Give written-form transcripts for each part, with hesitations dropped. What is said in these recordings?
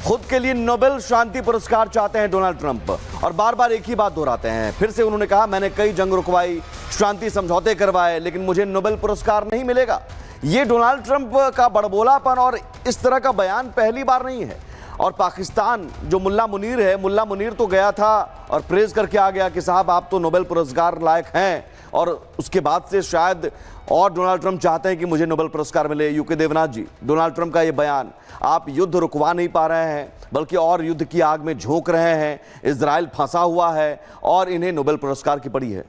खुद के लिए नोबेल शांति पुरस्कार चाहते हैं डोनाल्ड ट्रंप और बार बार एक ही बात दोहराते हैं। फिर से उन्होंने कहा, मैंने कई जंग रुकवाई, शांति समझौते करवाए, लेकिन मुझे नोबेल पुरस्कार नहीं मिलेगा। ये डोनाल्ड ट्रंप का बड़बोलापन और इस तरह का बयान पहली बार नहीं है। और पाकिस्तान जो मुल्ला मुनीर है, मुल्ला मुनीर तो गया था और प्रेज करके आ गया कि साहब आप तो नोबेल पुरस्कार लायक हैं, और उसके बाद से शायद और डोनाल्ड ट्रंप चाहते हैं कि मुझे नोबेल पुरस्कार मिले। यूके देवनाथ जी, डोनाल्ड ट्रंप का ये बयान, आप युद्ध रुकवा नहीं पा रहे हैं बल्कि और युद्ध की आग में झोंक रहे हैं। इजराइल फंसा हुआ है और इन्हें नोबेल पुरस्कार की पड़ी है।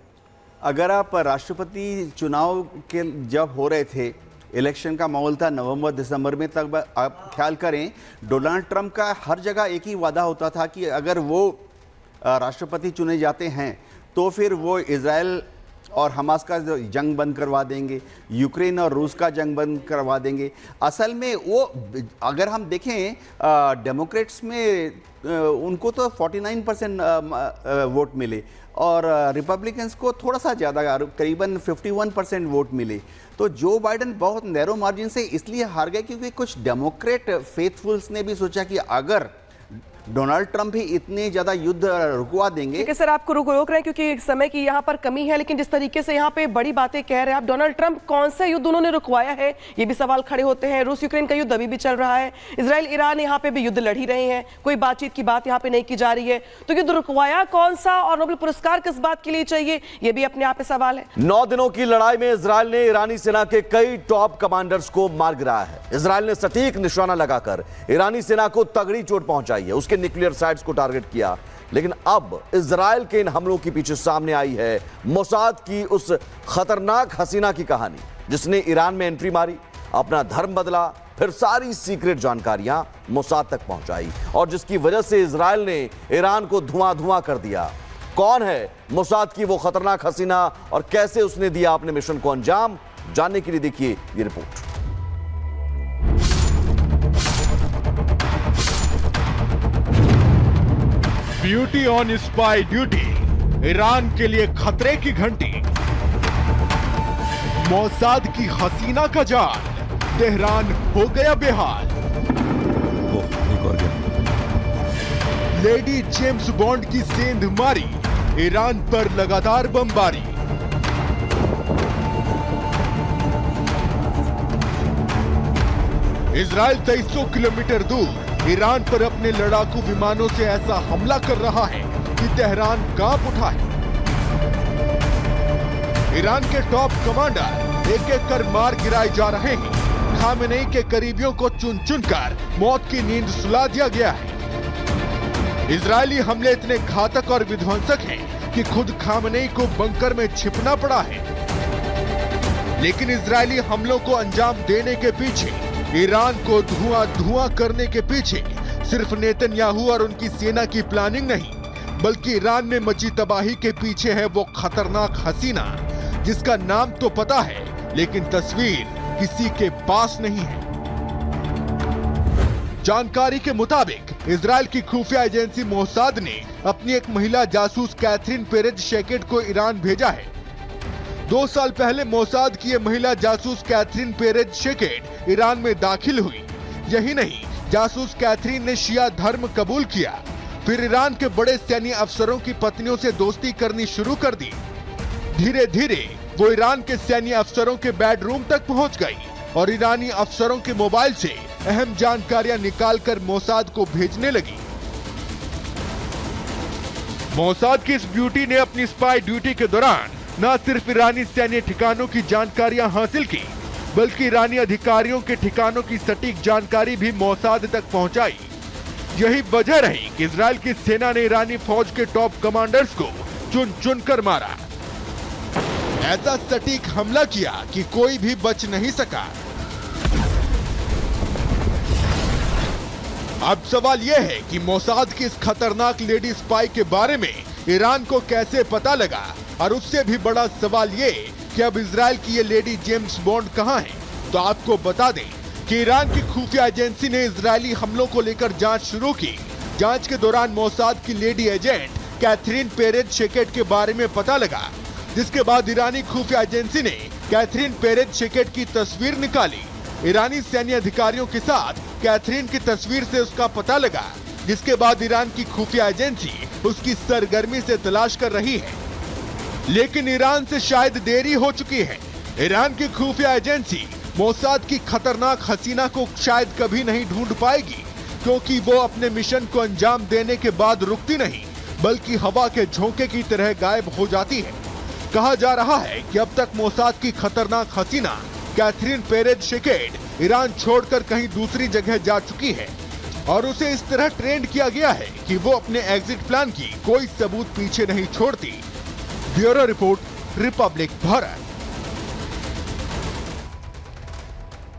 अगर आप राष्ट्रपति चुनाव के जब हो रहे थे, इलेक्शन का माहौल था नवंबर दिसंबर में, तब आप ख्याल करें डोनाल्ड ट्रंप का हर जगह एक ही वादा होता था कि अगर वो राष्ट्रपति चुने जाते हैं तो फिर वो इजराइल और हमास का जंग बंद करवा देंगे, यूक्रेन और रूस का जंग बंद करवा देंगे। असल में वो, अगर हम देखें डेमोक्रेट्स में उनको तो 49% वोट मिले और रिपब्लिकन्स को थोड़ा सा ज़्यादा, करीबन 51% वोट मिले। तो जो बाइडन बहुत नैरो मार्जिन से इसलिए हार गए क्योंकि कुछ डेमोक्रेट फेथफुल्स ने भी सोचा कि अगर डोनाल्ड ट्रंप ही इतने ज्यादा युद्ध रुकवा देंगे। ठीक है सर, आपको रोक रहे हैं क्योंकि समय की यहाँ पर कमी है, लेकिन जिस तरीके से यहाँ पे बड़ी बातें कह रहे हैं आप, डोनाल्ड ट्रंप कौन सा युद्ध उन्होंने रुकवाया है, ये भी सवाल खड़े होते हैं। रूस यूक्रेन का युद्ध अभी भी चल रहा है, इजराइल ईरान यहाँ पे भी युद्ध लड़ ही रहे हैं, कोई बातचीत की बात यहाँ पे नहीं की जा रही है। तो युद्ध रुकवाया कौन सा और नोबेल पुरस्कार किस बात के लिए चाहिए, ये भी अपने आप में सवाल है। 9 दिनों की लड़ाई में इजराइल ने ईरानी सेना के कई टॉप कमांडर्स को मार गिराया है। इजराइल ने सटीक निशाना लगाकर ईरानी सेना को तगड़ी चोट पहुंचाई है, उसके न्यूक्लियर साइट्स को टारगेट किया। लेकिन अब इजराइल के इन हमलों के पीछे सामने आई है मोसाद की उस खतरनाक हसीना की कहानी, जिसने ईरान में एंट्री मारी, अपना धर्म बदला, फिर सारी सीक्रेट जानकारियां मोसाद तक पहुंचाई और जिसकी वजह से इजराइल ने ईरान को धुआं धुआं कर दिया। कौन है मोसाद की वो खतरनाक हसीना और कैसे उसने दिया अपने मिशन को अंजाम, जानने के लिए देखिए ये report. Beauty on spy duty, Iran के लिए खतरे की घंटी, मोसाद की हसीना का जाल, तेहरान हो गया बेहाल। लेडी जेम्स बॉन्ड की सेंध मारी, ईरान पर लगातार बमबारी। इजराइल 2300 किलोमीटर दूर ईरान पर अपने लड़ाकू विमानों से ऐसा हमला कर रहा है कि तेहरान कांप उठा है। ईरान के टॉप कमांडर एक एक कर मार गिराए जा रहे हैं। खामेनेई के करीबियों को चुन चुनकर मौत की नींद सुला दिया गया है। इजरायली हमले इतने घातक और विध्वंसक हैं कि खुद खामेनेई को बंकर में छिपना पड़ा है। लेकिन इजरायली हमलों को अंजाम देने के पीछे, ईरान को धुआं धुआं करने के पीछे सिर्फ नेतन्याहू और उनकी सेना की प्लानिंग नहीं, बल्कि ईरान में मची तबाही के पीछे है वो खतरनाक हसीना जिसका नाम तो पता है लेकिन तस्वीर किसी के पास नहीं है। जानकारी के मुताबिक इजराइल की खुफिया एजेंसी मोसाद ने अपनी एक महिला जासूस कैथरीन पेरेज शेकेट को ईरान भेजा है। 2 साल पहले मोसाद की ये महिला जासूस कैथरीन पेरेज शेकेट ईरान में दाखिल हुई। यही नहीं, जासूस कैथरीन ने शिया धर्म कबूल किया, फिर ईरान के बड़े सैन्य अफसरों की पत्नियों से दोस्ती करनी शुरू कर दी। धीरे धीरे वो ईरान के सैन्य अफसरों के बेडरूम तक पहुंच गई और ईरानी अफसरों के मोबाइल से अहम जानकारियां निकालकर मोसाद को भेजने लगी। मोसाद की इस ब्यूटी ने अपनी स्पाई ड्यूटी के दौरान न सिर्फ ईरानी सैन्य ठिकानों की जानकारियां हासिल की, बल्कि ईरानी अधिकारियों के ठिकानों की सटीक जानकारी भी मोसाद तक पहुंचाई। यही वजह रही कि इजराइल की सेना ने ईरानी फौज के टॉप कमांडर्स को चुन चुन कर मारा। ऐसा सटीक हमला किया कि कोई भी बच नहीं सका। अब सवाल यह है कि मोसाद की इस खतरनाक लेडी स्पाई के बारे में ईरान को कैसे पता लगा, और उससे भी बड़ा सवाल ये कि अब इजराइल की ये लेडी जेम्स बॉन्ड कहां है। तो आपको बता दें कि ईरान की खुफिया एजेंसी ने इजरायली हमलों को लेकर जांच शुरू की। जांच के दौरान मोसाद की लेडी एजेंट कैथरीन पेरेज शेकेट के बारे में पता लगा, जिसके बाद ईरानी खुफिया एजेंसी ने कैथरीन पेरेज शेकेट की तस्वीर निकाली। ईरानी सैन्य अधिकारियों के साथ कैथरीन की तस्वीर से उसका पता लगा, जिसके बाद ईरान की खुफिया एजेंसी उसकी सरगर्मी से तलाश कर रही है। लेकिन ईरान से शायद देरी हो चुकी है। ईरान की खुफिया एजेंसी मोसाद की खतरनाक हसीना को शायद कभी नहीं ढूंढ पाएगी, क्योंकि वो अपने मिशन को अंजाम देने के बाद रुकती नहीं, बल्कि हवा के झोंके की तरह गायब हो जाती है। कहा जा रहा है कि अब तक मोसाद की खतरनाक हसीना कैथरीन पेरेज शेकेट ईरान छोड़कर कहीं दूसरी जगह जा चुकी है और उसे इस तरह ट्रेंड किया गया है कि वो अपने एग्जिट प्लान की कोई सबूत पीछे नहीं छोड़ती। Bureau report, Republic Bharat.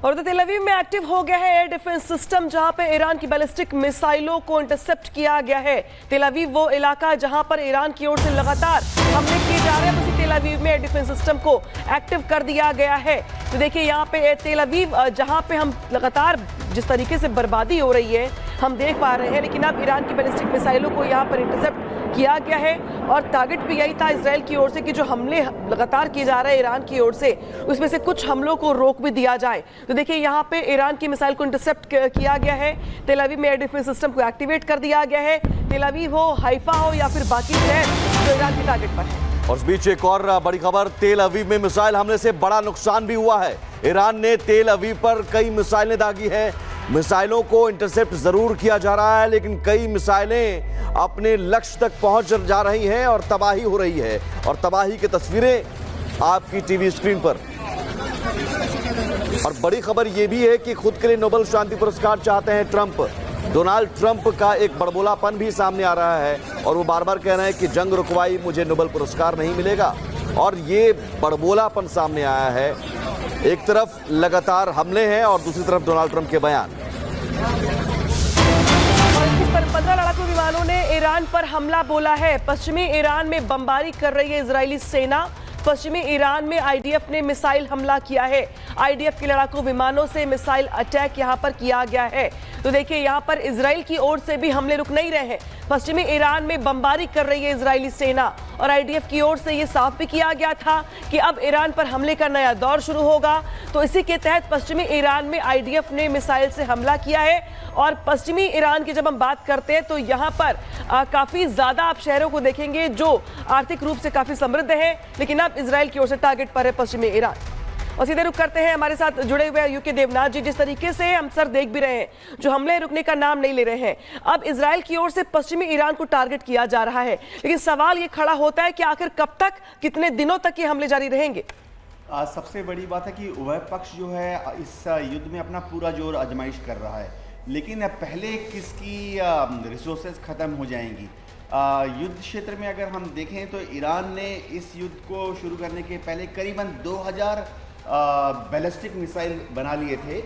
और तेल अवीव में एक्टिव हो गया है एयर डिफेंस सिस्टम, जहां पे ईरान की बैलिस्टिक मिसाइलों को इंटरसेप्ट किया गया है। तेल अवीव वो इलाका जहां पर ईरान की ओर से लगातार हमले किए जा रहे हैं, उसी तेल अवीव में एयर डिफेंस सिस्टम को एक्टिव कर दिया गया है। तो देखिए यहाँ पे तेल अवीव जहां पे हम लगातार जिस तरीके से बर्बादी हो रही है हम देख पा रहे हैं, लेकिन अब ईरान की बैलिस्टिक मिसाइलों को यहाँ पर इंटरसेप्ट किया गया है और टारगेट भी यही था इसराइल की ओर से कि जो हमले लगातार किए जा रहे हैं ईरान की ओर से, उसमें से कुछ हमलों को रोक भी दिया जाए। तो देखिए यहाँ पे ईरान की मिसाइल को इंटरसेप्ट किया गया है। तेल अवीव में एयर डिफेंस सिस्टम को एक्टिवेट कर दिया गया है। तेल अवीव हो, हाइफा हो या फिर बाकी शहर जो ईरान के टारगेट पर है। और इस बीच एक और बड़ी खबर, तेल अवीव में मिसाइल हमले से बड़ा नुकसान भी हुआ है। ईरान ने तेल अवीव पर कई मिसाइलें दागी हैं। मिसाइलों को इंटरसेप्ट जरूर किया जा रहा है, लेकिन कई मिसाइलें अपने लक्ष्य तक पहुंच जा रही हैं और तबाही हो रही है। और तबाही की तस्वीरें आपकी टीवी स्क्रीन पर। और बड़ी खबर यह भी है कि खुद के लिए नोबेल शांति पुरस्कार चाहते हैं ट्रंप। डोनाल्ड ट्रंप का एक बड़बोलापन भी सामने आ रहा है और वो बार बार कह रहे हैं कि जंग रुकवाई मुझे नोबेल पुरस्कार नहीं मिलेगा। और ये बड़बोलापन सामने आया है। एक तरफ लगातार हमले हैं और दूसरी तरफ डोनाल्ड ट्रंप के बयान। पर 15 लड़ाकू विमानों ने ईरान पर हमला बोला है। पश्चिमी ईरान में बमबारी कर रही है इजरायली सेना। पश्चिमी ईरान में आईडीएफ ने मिसाइल हमला किया है। आईडीएफ के लड़ाकू विमानों से मिसाइल अटैक यहां पर किया गया है। तो देखिए यहां पर इजराइल की ओर से भी हमले रुक नहीं रहे हैं। पश्चिमी ईरान में बमबारी कर रही है इजरायली सेना और आईडीएफ की ओर से यह साफ भी किया गया था कि अब ईरान पर हमले का नया दौर शुरू होगा। तो इसी के तहत पश्चिमी ईरान में आईडीएफ ने मिसाइल से हमला किया है। और पश्चिमी ईरान की जब हम बात करते हैं तो यहाँ पर काफी ज्यादा आप शहरों को देखेंगे जो आर्थिक रूप से काफी समृद्ध है, लेकिन अब इजराइल की ओर से टारगेट पर है पश्चिमी ईरान। और सीधे रुक करते हैं हमारे साथ जुड़े हुए यूके देवनाथ जी। जिस तरीके से हम सर देख भी रहे हैं, जो हमले रुकने का नाम नहीं ले रहे हैं। अब इजराइल की ओर से पश्चिमी ईरान को टारगेट किया जा रहा है, लेकिन सवाल ये खड़ा होता है कि आखिर कब तक, कितने दिनों तक ये हमले जारी रहेंगे। सबसे बड़ी बात है कि उभय पक्ष जो है इस युद्ध में अपना पूरा जोर आजमाइश कर रहा है, लेकिन पहले किसकी रिसोर्सेज खत्म हो जाएंगी। युद्ध क्षेत्र में अगर हम देखें तो ईरान ने इस युद्ध को शुरू करने के पहले करीबन 2000 बैलिस्टिक मिसाइल बना लिए थे।